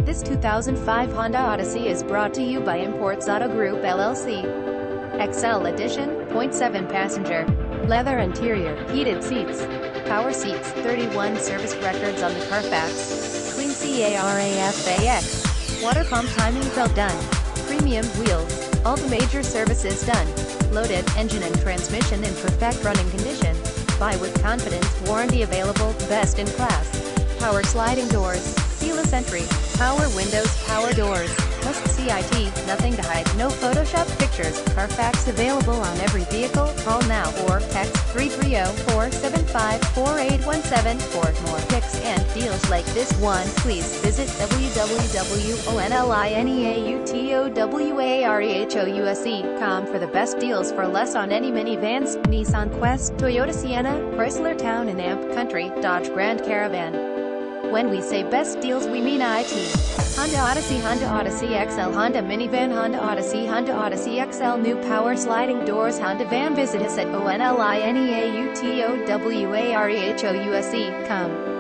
This 2005 Honda Odyssey is brought to you by Imports Auto Group LLC. XL Edition, 0.7 passenger. Leather interior, heated seats. Power seats, 31 service records on the Carfax. Clean CARAFAX. Water pump timing belt done. Premium wheels. All the major services done. Loaded engine and transmission in perfect running condition. Buy with confidence, warranty available, best in class. Power sliding doors, keyless entry, power windows, power doors. Must see IT, nothing to hide, no Photoshop pictures. Carfax available on every vehicle. Call now or text 330-475-4817 for more pics and deals like this one. Please visit www.onlineautowarehous.com for the best deals for less on any minivans, Nissan Quest, Toyota Sienna, Chrysler Town and Amp Country, Dodge Grand Caravan. When we say best deals we mean IT. Honda Odyssey, Honda Odyssey XL, Honda Minivan, Honda Odyssey XL, new power sliding doors, Honda Van. Visit us at onlineautowarehous.com.